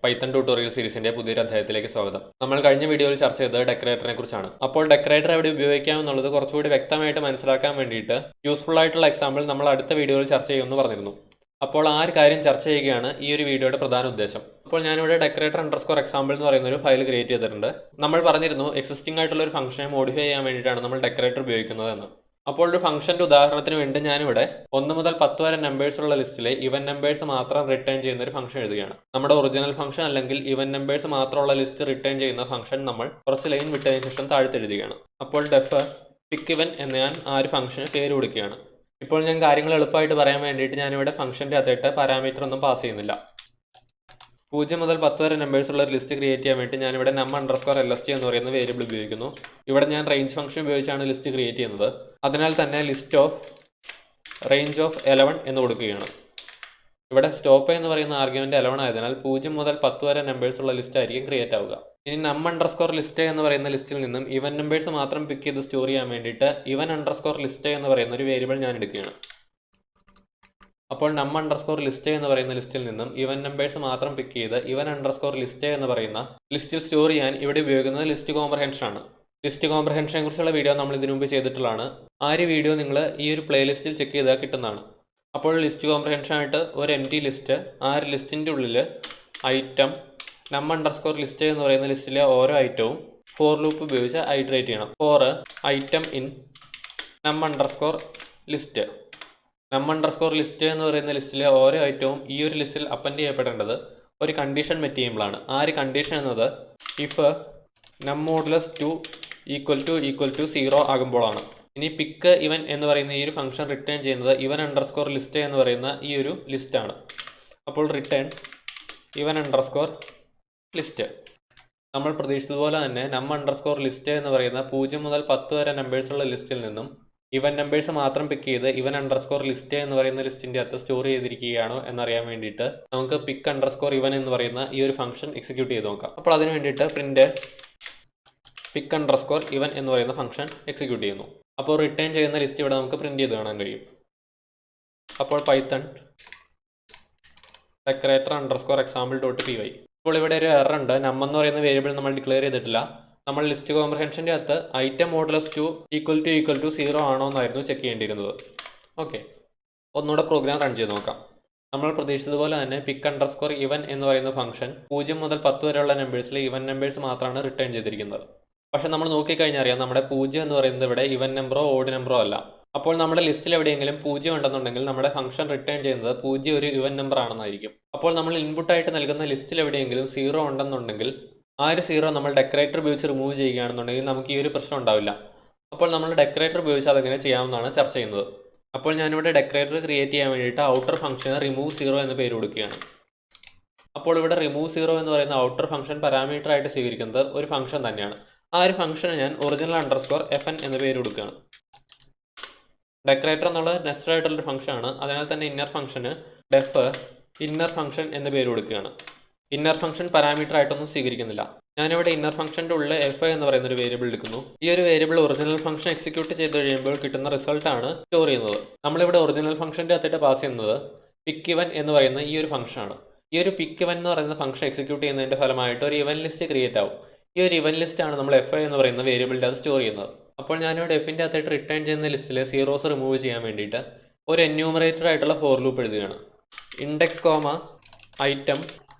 Python tutorial സീരീസിന്റെ പുതിയൊരു അധ്യായത്തിലേക്ക് സ്വാഗതം. നമ്മൾ കഴിഞ്ഞ വീഡിയോയിൽ ചർച്ച ചെയ്തത് ഡെക്കറേറ്ററിനെ കുറിച്ചാണ്. അപ്പോൾ ഡെക്കറേറ്റർ എവിടെ ഉപയോഗിക്കാമെന്നുള്ളത് കുറച്ചുകൂടി വ്യക്തമായിട്ട് മനസ്സിലാക്കാൻ വേണ്ടിയിട്ട് യൂസ്ഫുൾ ആയിട്ടുള്ള എക്സാമ്പിൾ നമ്മൾ അടുത്ത വീഡിയോയിൽ ചർച്ച ചെയ്യുമെന്ന് പറഞ്ഞിരുന്നു. അപ്പോൾ ആ ഒരു കാര്യം ചർച്ച ചെയ്യുകയാണ് ഈ ഒരു വീഡിയോയുടെ പ്രധാന ഉദ്ദേശം. അപ്പോൾ ഞാനിവിടെ ഡെക്കറേറ്റർ അണ്ടർസ്കോർ എക്സാമ്പിൾ എന്ന് പറയുന്ന ഒരു ഫയൽ ക്രിയേറ്റ് ചെയ്തിട്ടുണ്ട്. നമ്മൾ പറഞ്ഞിരുന്നു എക്സിസ്റ്റിംഗ് ആയിട്ടുള്ള ഒരു ഫംഗ്ഷനെ മോഡിഫൈ ചെയ്യാൻ വേണ്ടിയിട്ടാണ് നമ്മൾ ഡെക്കറേറ്റർ ഉപയോഗിക്കുന്നത് എന്ന്. അപ്പോൾ ഒരു ഫംഗ്ഷന്റെ ഉദാഹരണത്തിന് വേണ്ടി ഞാനിവിടെ 1 മുതൽ 10 വരെ നമ്പേഴ്സ് ഉള്ള ലിസ്റ്റിലെ ഇവൻ നമ്പേഴ്സ് മാത്രം റിട്ടേൺ ചെയ്യുന്ന ഒരു ഫംഗ്ഷൻ എഴുതുകയാണ്. നമ്മുടെ ഒറിജിനൽ ഫംഗ്ഷൻ അല്ലെങ്കിൽ ഇവൻ നമ്പേഴ്സ് മാത്രമുള്ള ലിസ്റ്റ് റിട്ടേൺ ചെയ്യുന്ന ഫംഗ്ഷൻ നമ്മൾ കുറച്ച് ലൈൻ വിട്ടതിന് ശേഷം താഴ്ത്തെഴുതുകയാണ്. അപ്പോൾ ഡെഫ് പിക്ക് ഇവൻ എന്ന് ഞാൻ ആ ഒരു ഫംഗ്ഷന് പേര് കൊടുക്കുകയാണ്. ഇപ്പോൾ ഞാൻ കാര്യങ്ങൾ എളുപ്പമായിട്ട് പറയാൻ വേണ്ടിയിട്ട് ഞാനിവിടെ ഫംഗ്ഷന്റെ അകത്തായിട്ട് പാരാമീറ്റർ ഒന്നും പാസ് ചെയ്യുന്നില്ല. 0 മുതൽ 10 വരെ നമ്പേഴ്സ് ഉള്ള ഒരു ലിസ്റ്റ് ക്രിയേറ്റ് ചെയ്യാൻ വേണ്ടി ഞാനിവിടെ num_lst എന്ന് പറയുന്ന വേരിയബിൾ ഉപയോഗിക്കുന്നു. ഇവിടെ ഞാൻ റേഞ്ച് ഫംഗ്ഷൻ ഉപയോഗിച്ചാണ് ലിസ്റ്റ് ക്രിയേറ്റ് ചെയ്യുന്നത്. അതിനാൽ തന്നെ ലിസ്റ്റ് ഓഫ് റേഞ്ച് ഓഫ് 11 എന്ന് കൊടുക്കുകയാണ്. ഇവിടെ സ്റ്റോപ്പ് എന്ന് പറയുന്ന ആർഗ്യുമെന്റ് 11 ആയതിനാൽ 0 മുതൽ 10 വരെ നമ്പേഴ്സ് ഉള്ള ലിസ്റ്റ് ആയിരിക്കും ക്രിയേറ്റ് ആവുക. ഇനി num_list എന്ന് പറയുന്ന ലിസ്റ്റിൽ നിന്നും ഇവൻ നമ്പേഴ്സ് മാത്രം പിക്ക് ചെയ്ത് സ്റ്റോർ ചെയ്യാൻ വേണ്ടിയിട്ട് ഇവൻ_list എന്ന് പറയുന്ന ഒരു വേരിയബിൾ ഞാൻ എടുക്കുകയാണ്. അപ്പോൾ num_list എന്ന് പറയുന്ന ലിസ്റ്റിൽ നിന്നും ഇവൻ നമ്പേഴ്സ് മാത്രം പിക്ക് ചെയ്ത് ഇവൻ_list എന്ന് പറയുന്ന ലിസ്റ്റിൽ സ്റ്റോർ ചെയ്യാൻ ഇവിടെ ഉപയോഗിക്കുന്നത് ലിസ്റ്റ് കോംപ്രഹെൻഷൻ ആണ്. ലിസ്റ്റ് കോംപ്രഹെൻഷനെ കുറിച്ചുള്ള വീഡിയോ നമ്മൾ ഇതിനു മുമ്പ് ചെയ്തിട്ടുള്ളതാണ്. ആ ഒരു വീഡിയോ നിങ്ങൾ ഈ ഒരു പ്ലേലിസ്റ്റിൽ ചെക്ക് ചെയ്താൽ കിട്ടുന്നതാണ്. അപ്പോൾ ലിസ്റ്റ് കോംപ്രഹെൻഷൻ ആയിട്ട് ഒരു എംപ്റ്റി ലിസ്റ്റ്, ആ ഒരു ലിസ്റ്റിൻ്റെ ഉള്ളിൽ ഐറ്റം num_list എന്ന് പറയുന്ന ലിസ്റ്റിലെ ഓരോ ഐറ്റവും ഫോർ ലൂപ്പ് ഉപയോഗിച്ച് ഐറ്ററേറ്റ് ചെയ്യണം. Four item in num_list num_list എന്ന് പറയുന്ന ലിസ്റ്റിലെ ഓരോ ഐറ്റവും ഈ ഒരു ലിസ്റ്റിൽ അപ്പൻഡ് ചെയ്യപ്പെടേണ്ടത് ഒരു കണ്ടീഷൻ മെറ്റ് ചെയ്യുമ്പോഴാണ്. ആ ഒരു കണ്ടീഷൻ എന്നത് ഇഫ് num_2 = 0 ആകുമ്പോഴാണ്. ഇനി പിക്ക് ഇവൻ എന്ന് പറയുന്ന ഈ ഒരു ഫംഗ്ഷൻ റിട്ടേൺ ചെയ്യുന്നത് ഇവൻ_list എന്ന് പറയുന്ന ഈ ഒരു ലിസ്റ്റാണ്. അപ്പോൾ റിട്ടേൺ ഇവൻ_list. നമ്മൾ പ്രതീക്ഷിച്ചതുപോലെ തന്നെ num_list എന്ന് പറയുന്ന 0 മുതൽ 10 വരെ നമ്പേഴ്സ് ഉള്ള ലിസ്റ്റിൽ നിന്നും ഇവൻ നമ്പേഴ്സ് മാത്രം പിക്ക് ചെയ്ത് ഇവൻ_list എന്ന് പറയുന്ന ലിസ്റ്റിന്റെ അകത്ത് സ്റ്റോർ ചെയ്തിരിക്കുകയാണോ എന്നറിയാൻ വേണ്ടിയിട്ട് നമുക്ക് pick_ഇവൻ എന്ന് പറയുന്ന ഈ ഒരു ഫംഗ്ഷൻ എക്സിക്യൂട്ട് ചെയ്ത് നോക്കാം. അപ്പോൾ അതിന് വേണ്ടിയിട്ട് പ്രിന്റ് pick_ഇവൻ എന്ന് പറയുന്ന ഫംഗ്ഷൻ എക്സിക്യൂട്ട് ചെയ്യുന്നു. അപ്പോൾ റിട്ടേൺ ചെയ്യുന്ന ലിസ്റ്റ് ഇവിടെ നമുക്ക് പ്രിന്റ് ചെയ്ത് കാണാൻ കഴിയും. അപ്പോൾ പൈത്തൺ decorator_example.py. ഇപ്പോൾ ഇവിടെ ഒരു എറർ ഉണ്ട്. num എന്ന് പറയുന്ന വേരിയബിൾ നമ്മൾ ഡിക്ലെയർ ചെയ്തിട്ടില്ല. നമ്മൾ ലിസ്റ്റ് കോംപ്രഹെൻഷൻ്റെ അകത്ത് ഐറ്റം മോഡുലസ് 2 = 0 ആണോ എന്നായിരുന്നു ചെക്ക് ചെയ്യേണ്ടിയിരുന്നത്. ഓക്കെ, ഒന്നുകൂടെ പ്രോഗ്രാം റൺ ചെയ്ത് നോക്കാം. നമ്മൾ പ്രതീക്ഷിച്ചതുപോലെ തന്നെ pick_ഇവൻ എന്ന് പറയുന്ന ഫംഗ്ഷൻ 0 മുതൽ 10 വരെയുള്ള നമ്പേഴ്സിൽ ഇവൻ നമ്പേഴ്സ് മാത്രമാണ് റിട്ടേൺ ചെയ്തിരിക്കുന്നത്. പക്ഷെ നമ്മൾ നോക്കിക്കഴിഞ്ഞാൽ അറിയാം നമ്മുടെ 0 എന്ന് പറയുന്നത് ഇവിടെ ഇവൻ നമ്പറോ ഓഡ് നമ്പറോ അല്ല. അപ്പോൾ നമ്മുടെ ലിസ്റ്റിൽ എവിടെയെങ്കിലും 0 ഉണ്ടെന്നുണ്ടെങ്കിൽ നമ്മുടെ ഫംഗ്ഷൻ റിട്ടേൺ ചെയ്യുന്നത് 0 ഒരു ഇവൻ നമ്പർ ആണെന്നായിരിക്കും. അപ്പോൾ നമ്മൾ ഇൻപുട്ടായിട്ട് നൽകുന്ന ലിസ്റ്റിൽ എവിടെയെങ്കിലും 0 ഉണ്ടെന്നുണ്ടെങ്കിൽ ആ ഒരു 0 നമ്മൾ ഡെക്കറേറ്റർ ഉപയോഗിച്ച് റിമൂവ് ചെയ്യുകയാണെന്നുണ്ടെങ്കിൽ നമുക്ക് ഈ ഒരു പ്രശ്നം ഉണ്ടാവില്ല. അപ്പോൾ നമ്മൾ ഡെക്കറേറ്റർ ഉപയോഗിച്ച് അതെങ്ങനെ ചെയ്യാമെന്നാണ് ചർച്ച ചെയ്യുന്നത്. അപ്പോൾ ഞാനിവിടെ ഡെക്കറേറ്റർ ക്രിയേറ്റ് ചെയ്യാൻ വേണ്ടിയിട്ട് ഔട്ടർ ഫംഗ്ഷന് remove 0 എന്ന് പേര് കൊടുക്കുകയാണ്. അപ്പോൾ ഇവിടെ remove 0 എന്ന് പറയുന്ന ഔട്ടർ ഫംഗ്ഷൻ പാരാമീറ്റർ ആയിട്ട് സ്വീകരിക്കുന്നത് ഒരു ഫംഗ്ഷൻ തന്നെയാണ്. ആ ഒരു ഫംഗ്ഷന് ഞാൻ original_fn എന്ന് പേര് കൊടുക്കുകയാണ്. ഡെക്കറേറ്റർ എന്നുള്ള നെസ്റ്റഡ് ആയിട്ടുള്ളൊരു ഫംഗ്ഷൻ ആണ്. അതിനാൽ തന്നെ ഇന്നർ ഫംഗ്ഷന് ഡെഫ് ഇന്നർ ഫംഗ്ഷൻ എന്ന് പേര് കൊടുക്കുകയാണ്. ഇന്നർ ഫംഗ്ഷൻ പാരാമീറ്റർ ആയിട്ടൊന്നും സ്വീകരിക്കുന്നില്ല. ഞാനിവിടെ ഇന്നർ ഫംഗ്ഷൻ്റെ ഉള്ളിൽ എഫ് എന്ന് പറയുന്ന ഒരു വേരിയബിൾ എടുക്കുന്നു. ഈ ഒരു വേരിയബിൾ ഒറിജിനൽ ഫംഗ്ഷൻ എക്സിക്യൂട്ട് ചെയ്ത് കഴിയുമ്പോൾ കിട്ടുന്ന റിസൾട്ടാണ് സ്റ്റോർ ചെയ്യുന്നത്. നമ്മളിവിടെ ഒറിജിനൽ ഫംഗ്ഷൻ്റെ അകത്തിട്ട് പാസ് ചെയ്യുന്നത് പിക്ക് ഇവൻ എന്ന് പറയുന്ന ഈ ഒരു ഫംഗ്ഷനാണ്. ഈ ഒരു പിക്ക് ഇവൻ എന്ന് പറയുന്ന ഫംഗ്ഷൻ എക്സിക്യൂട്ട് ചെയ്യുന്നതിൻ്റെ ഫലമായിട്ട് ഒരു ഇവൻ ലിസ്റ്റ് ക്രിയേറ്റ് ആവും. ഈ ഒരു ഇവൻ ലിസ്റ്റ് ആണ് നമ്മൾ എഫ് എന്ന് പറയുന്ന വേരിയബിളിൻ്റെ അത് സ്റ്റോർ ചെയ്യുന്നത്. അപ്പോൾ ഞാനിവിടെ എഫിൻ്റെ അകത്തായിട്ട് റിട്ടേൺ ചെയ്യുന്ന ലിസ്റ്റിലെ സീറോസ് റിമൂവ് ചെയ്യാൻ വേണ്ടിയിട്ട് ഒരു എന്യൂമറേറ്റർ ആയിട്ടുള്ള ഫോർ ലൂപ്പ് എഴുതുകയാണ്. Index item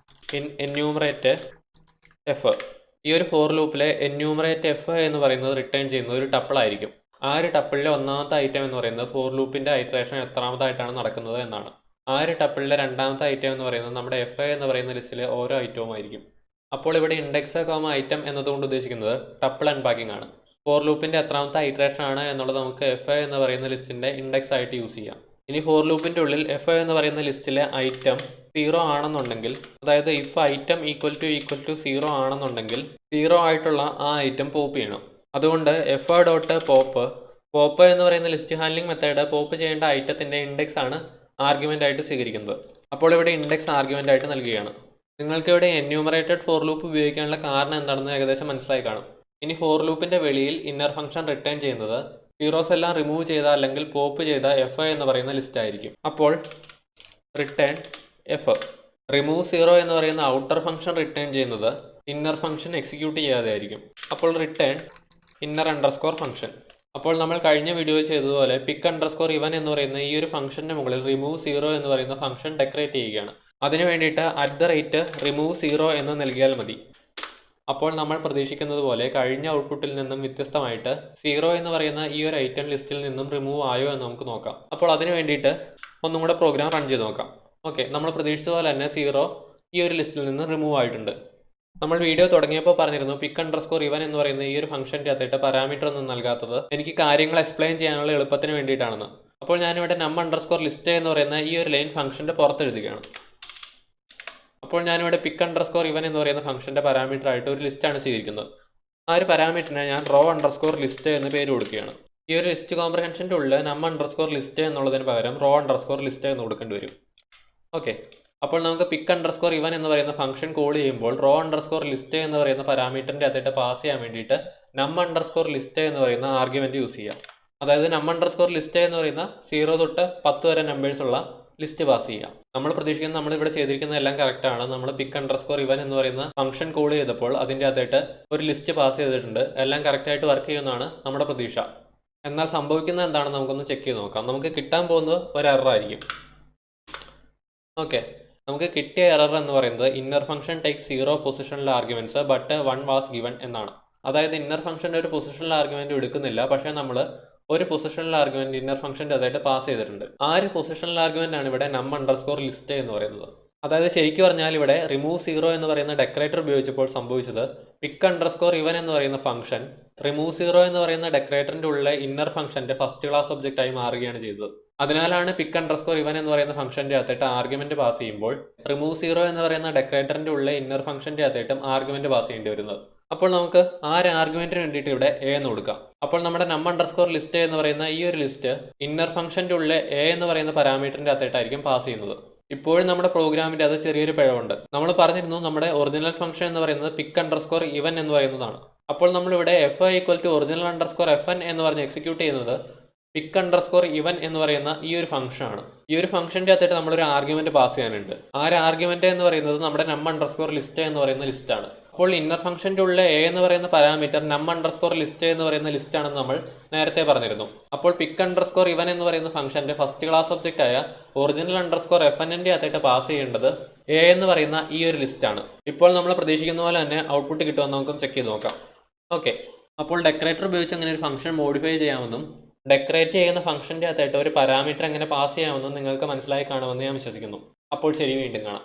in enumerate F. ഈ ഒരു ഫോർ ലൂപ്പിലെ എന്യൂമറേറ്റ് എഫ് എന്ന് പറയുന്നത് റിട്ടേൺ ചെയ്യുന്നത് ഒരു ടപ്പിൾ ആയിരിക്കും. ആ ഒരു ടപ്പിളിലെ ഒന്നാമത്തെ ഐറ്റം എന്ന് പറയുന്നത് ഫോർ ലൂപ്പിൻ്റെ ഐറ്ററേഷൻ എത്രാമതായിട്ടാണ് നടക്കുന്നത് എന്നാണ്. ആ ഒരു ടപ്പിളിലെ രണ്ടാമത്തെ ഐറ്റം എന്ന് പറയുന്നത് നമ്മുടെ എഫ് എന്ന് പറയുന്ന ലിസ്റ്റിലെ ഓരോ ഐറ്റവും ആയിരിക്കും. അപ്പോൾ ഇവിടെ ഇൻഡെക്സ് ഐറ്റം എന്നതുകൊണ്ട് ഉദ്ദേശിക്കുന്നത് ടപ്പിൾ അൺപാക്കിംഗ് ആണ്. ഫോർ ലൂപ്പിൻ്റെ എത്രാമത്തെ ഐറ്ററേഷൻ ആണ് എന്നുള്ളത് നമുക്ക് എഫ് എന്ന് പറയുന്ന ലിസ്റ്റിൻ്റെ ഇൻഡെക്സ് ആയിട്ട് യൂസ് ചെയ്യാം. ഇനി ഫോർ ലൂപ്പിൻ്റെ ഉള്ളിൽ എഫ് എന്ന് പറയുന്ന ലിസ്റ്റിലെ ഐറ്റം 0 ആണെന്നുണ്ടെങ്കിൽ, അതായത് ഇഫ് ഐറ്റം = 0 ആണെന്നുണ്ടെങ്കിൽ 0 ആയിട്ടുള്ള ആ ഐറ്റം പോപ്പ് ചെയ്യണം. അതുകൊണ്ട് പോപ്പ് എന്ന് പറയുന്ന ലിസ്റ്റ് ഹാൻഡ്ലിംഗ് മെത്തേഡ് പോപ്പ് ചെയ്യേണ്ട ഐറ്റത്തിൻ്റെ ഇൻഡെക്സ് ആണ് ആർഗ്യുമെൻ്റ് ആയിട്ട് സ്വീകരിക്കുന്നത്. അപ്പോൾ ഇവിടെ ഇൻഡെക്സ് ആർഗ്യുമെൻ്റ് ആയിട്ട് നൽകുകയാണ്. നിങ്ങൾക്ക് ഇവിടെ എന്യൂമറേറ്റഡ് ഫോർ ലൂപ്പ് ഉപയോഗിക്കാനുള്ള കാരണം എന്താണെന്ന് ഏകദേശം മനസ്സിലായി കാണും. ഇനി ഫോർ ലൂപ്പിൻ്റെ വെളിയിൽ ഇന്നർ ഫംഗ്ഷൻ റിട്ടേൺ ചെയ്യുന്നത് സീറോസ് എല്ലാം റിമൂവ് ചെയ്ത അല്ലെങ്കിൽ പോപ്പ് ചെയ്ത എഫ് എന്ന് പറയുന്ന ലിസ്റ്റ് ആയിരിക്കും. അപ്പോൾ റിട്ടേൺ എഫ് റിമൂവ് സീറോ എന്ന് പറയുന്ന ഔട്ടർ ഫംഗ്ഷൻ റിട്ടേൺ ചെയ്യുന്നത് ഇന്നർ ഫംഗ്ഷൻ എക്സിക്യൂട്ട് ചെയ്യാതെ ആയിരിക്കും. അപ്പോൾ റിട്ടേൺ ഇന്നർ അണ്ടർസ്കോർ ഫംഗ്ഷൻ. അപ്പോൾ നമ്മൾ കഴിഞ്ഞ വീഡിയോയിൽ ചെയ്തതുപോലെ പിക്ക് അണ്ടർസ്കോർ ഇവൻ എന്ന് പറയുന്ന ഈ ഒരു ഫംഗ്ഷന്റെ മുകളിൽ റിമൂവ് സീറോ എന്ന് പറയുന്ന ഫംഗ്ഷൻ ഡെക്കറേറ്റ് ചെയ്യുകയാണ്. അതിനു വേണ്ടിയിട്ട് @remove സീറോ എന്ന് നൽകിയാൽ മതി. അപ്പോൾ നമ്മൾ പ്രതീക്ഷിക്കുന്നത് പോലെ കഴിഞ്ഞ ഔട്ട്പുട്ടിൽ നിന്നും വ്യത്യസ്തമായിട്ട് സീറോ എന്ന് പറയുന്ന ഈ ഒരു ഐറ്റം ലിസ്റ്റിൽ നിന്നും റിമൂവ് ആയോ എന്ന് നമുക്ക് നോക്കാം. അപ്പോൾ അതിന് വേണ്ടിയിട്ട് ഒന്നും കൂടെ പ്രോഗ്രാം റൺ ചെയ്ത് നോക്കാം. ഓക്കെ, നമ്മൾ പ്രതീക്ഷിച്ചതുപോലെ തന്നെ സീറോ ഈ ഒരു ലിസ്റ്റിൽ നിന്ന് റിമൂവ് ആയിട്ടുണ്ട്. നമ്മൾ വീഡിയോ തുടങ്ങിയപ്പോൾ പറഞ്ഞിരുന്നു പിക്ക് അണ്ടർസ്കോർ ഇവൻ എന്ന് പറയുന്ന ഈ ഒരു ഫംഗ്ഷൻ്റെ അകത്തായിട്ട് പാരാമീറ്റർ ഒന്നും നൽകാത്തത് എനിക്ക് കാര്യങ്ങൾ എക്സ്പ്ലെയിൻ ചെയ്യാനുള്ള എളുപ്പത്തിന് വേണ്ടിയിട്ടാണെന്ന്. അപ്പോൾ ഞാനിവിടെ _ലിസ്റ്റ് എന്ന് പറയുന്ന ഈ ഒരു ലൈൻ ഫംഗ്ഷൻ്റെ പുറത്ത് എഴുതുകയാണ്. അപ്പോൾ ഞാനിവിടെ പിക്ക് അണ്ടർസ്കോർ ഇവൻ എന്ന് പറയുന്ന ഫംഗ്ഷൻ്റെ പാരാമീറ്റർ ആയിട്ട് ഒരു ലിസ്റ്റാണ് സ്വീകരിക്കുന്നത്. ആ ഒരു പാരാമീറ്ററിനെ ഞാൻ _ലിസ്റ്റ് എന്ന് പേര് കൊടുക്കുകയാണ്. ഈ ഒരു ലിസ്റ്റ് കോംപ്രഹെൻഷൻ്റെ ഉള്ളിൽ _ലിസ്റ്റ് എന്നുള്ളതിന് പകരം _ലിസ്റ്റ് എന്ന് കൊടുക്കേണ്ടി വരും. ഓക്കെ, അപ്പോൾ നമുക്ക് പിക്ക് അണ്ടർസ്കോർ ഇവൻ എന്ന് പറയുന്ന ഫംഗ്ഷൻ കോൾ ചെയ്യുമ്പോൾ _ലിസ്റ്റ് എന്ന് പറയുന്ന പാരാമീറ്ററിൻ്റെ അകത്തായിട്ട് പാസ് ചെയ്യാൻ വേണ്ടിയിട്ട് _ലിസ്റ്റ് എന്ന് പറയുന്ന ആർഗ്യുമെന്റ് യൂസ് ചെയ്യാം. അതായത് _ലിസ്റ്റ് എന്ന് പറയുന്ന 0 തൊട്ട് 10 വരെ നമ്പേഴ്സ് ഉള്ള ലിസ്റ്റ് പാസ് ചെയ്യാം. നമ്മൾ പ്രതീക്ഷിക്കുന്നത് നമ്മളിവിടെ ചെയ്തിരിക്കുന്ന എല്ലാം കറക്റ്റ് ആണ്. നമ്മൾ പിക്ക് അണ്ടർസ്കോർ ഇവൻ എന്ന് പറയുന്ന ഫംഗ്ഷൻ കോൾ ചെയ്തപ്പോൾ അതിൻ്റെ അകത്തായിട്ട് ഒരു ലിസ്റ്റ് പാസ് ചെയ്തിട്ടുണ്ട്. എല്ലാം കറക്റ്റായിട്ട് വർക്ക് ചെയ്യുന്നതാണ് നമ്മുടെ പ്രതീക്ഷ. എന്നാൽ സംഭവിക്കുന്നത് എന്താണെന്ന് നമുക്കൊന്ന് ചെക്ക് ചെയ്ത് നോക്കാം. നമുക്ക് കിട്ടാൻ പോകുന്നത് ഒരു എറർ ആയിരിക്കും. ഓക്കെ, നമുക്ക് കിട്ടിയ എറർ എന്ന് പറയുന്നത് inner function take 0 positional arguments but 1 was given എന്നാണ്. അതായത് ഇന്നർ ഫംഗ്ഷൻ്റെ ഒരു പൊസിഷണൽ ആർഗ്യുമെന്റ് എടുക്കുന്നില്ല, പക്ഷേ നമ്മൾ ഒരു പൊസിഷണൽ ആർഗ്യുമെന്റ് ഇന്നർ ഫംഗ്ഷൻ്റെ അതായിട്ട് പാസ് ചെയ്തിട്ടുണ്ട്. ആ ഒരു പൊസിഷണൽ ആർഗ്യുമെന്റ് ആണ് ഇവിടെ _ലിസ്റ്റ് എന്ന് പറയുന്നത്. അതായത് ശരിക്കും പറഞ്ഞാൽ ഇവിടെ റിമൂവ് സീറോ എന്ന് പറയുന്ന ഡെക്കറേറ്റർ ഉപയോഗിച്ചപ്പോൾ സംഭവിച്ചത് പിക്ക് അണ്ടർസ്കോർ ഇവൻ എന്ന് പറയുന്ന ഫംഗ്ഷൻ റിമൂവ് സീറോ എന്ന് പറയുന്ന ഡെക്കറേറ്ററിന്റെ ഉള്ളിലെ ഇന്നർ ഫംഗ്ഷന്റെ ഫസ്റ്റ് ക്ലാസ് ഒബ്ജക്റ്റ് ആയി മാറുകയാണ് ചെയ്തത്. അതിനാലാണ് പിക്ക് അണ്ടർസ്കോർ ഇവൻ എന്ന് പറയുന്ന ഫംഗ്ഷന്റെ അകത്തായിട്ട് ആർഗ്യുമെന്റ് പാസ് ചെയ്യുമ്പോൾ റിമൂവ് സീറോ എന്ന് പറയുന്ന ഡെക്കറേറ്ററിന്റെ ഉള്ളിലെ ഇന്നർ ഫംഗ്ഷന്റെ അകത്തായിട്ടും ആർഗ്യുമെന്റ് പാസ് ചെയ്യേണ്ടി വരുന്നത്. അപ്പോൾ നമുക്ക് ആ ഒരു ആർഗ്യുമെന്റിന് വേണ്ടിയിട്ട് ഇവിടെ എ എന്ന് കൊടുക്കാം. അപ്പോൾ നമ്മുടെ _ലിസ്റ്റ് എന്ന് പറയുന്ന ഈ ഒരു ലിസ്റ്റ് ഇന്നർ ഫംഗ്ഷന്റെ ഉള്ളിലെ എ എന്ന് പറയുന്ന പാരാമീറ്ററിന്റെ അകത്തായിട്ടായിരിക്കും പാസ് ചെയ്യുന്നത്. ഇപ്പോഴും നമ്മുടെ പ്രോഗ്രാമിന്റെ അത് ചെറിയൊരു പിഴവുണ്ട്. നമ്മൾ പറഞ്ഞിരുന്നു നമ്മുടെ ഒറിജിനൽ ഫംഗ്ഷൻ എന്ന് പറയുന്നത് പിക്ക് അണ്ടർസ്കോർ ഇവൻ എന്ന് പറയുന്നതാണ്. അപ്പോൾ നമ്മളിവിടെ fi=original_fn എന്ന് പറഞ്ഞ് എക്സിക്യൂട്ട് ചെയ്യുന്നത് പിക്ക് അണ്ടർസ്കോർ ഇവൻ എന്ന് പറയുന്ന ഈ ഒരു ഫംഗ്ഷൻ ആണ്. ഈ ഒരു ഫംഗ്ഷന്റെ അകത്തായിട്ട് നമ്മളൊരു ആർഗ്യുമെന്റ് പാസ് ചെയ്യാനുണ്ട്. ആ ഒരു ആർഗ്യുമെന്റ് എന്ന് പറയുന്നത് നമ്മുടെ _ലിസ്റ്റ് എന്ന് പറയുന്ന ലിസ്റ്റ് ആണ്. അപ്പോൾ ഇന്നർ ഫംഗ്ഷന്റെ ഉള്ളിൽ എ എന്ന് പറയുന്ന പാരാമീറ്റർ _ലിസ്റ്റ് എന്ന് പറയുന്ന ലിസ്റ്റ് ആണെന്ന് നമ്മൾ നേരത്തെ പറഞ്ഞിരുന്നു. അപ്പോൾ പിക്ക് അണ്ടർസ്കോർ ഇവൻ എന്ന് പറയുന്ന ഫംഗ്ഷന്റെ ഫസ്റ്റ് ക്ലാസ് ഒബ്ജക്റ്റ് ആയ original_fn അകത്തായിട്ട് പാസ് ചെയ്യേണ്ടത് എ എന്ന് പറയുന്ന ഈ ഒരു ലിസ്റ്റ് ആണ്. ഇപ്പോൾ നമ്മൾ പ്രതീക്ഷിക്കുന്ന പോലെ തന്നെ ഔട്ട്പുട്ട് കിട്ടുമെന്ന് നമുക്ക് ചെക്ക് ചെയ്ത് നോക്കാം. ഓക്കെ, അപ്പോൾ ഡെക്കറേറ്റർ ഉപയോഗിച്ച് അങ്ങനെ ഒരു ഫംഗ്ഷൻ മോഡിഫൈ ചെയ്യാമെന്നും ഡെക്കറേറ്റ് ചെയ്യുന്ന ഫംഗ്ഷന്റെ അകത്തായിട്ട് ഒരു പാരാമീറ്റർ എങ്ങനെ പാസ് ചെയ്യാമെന്നും നിങ്ങൾക്ക് മനസ്സിലായി കാണുമെന്ന് ഞാൻ വിശ്വസിക്കുന്നു. അപ്പോൾ ശരി, വീണ്ടും കാണാം.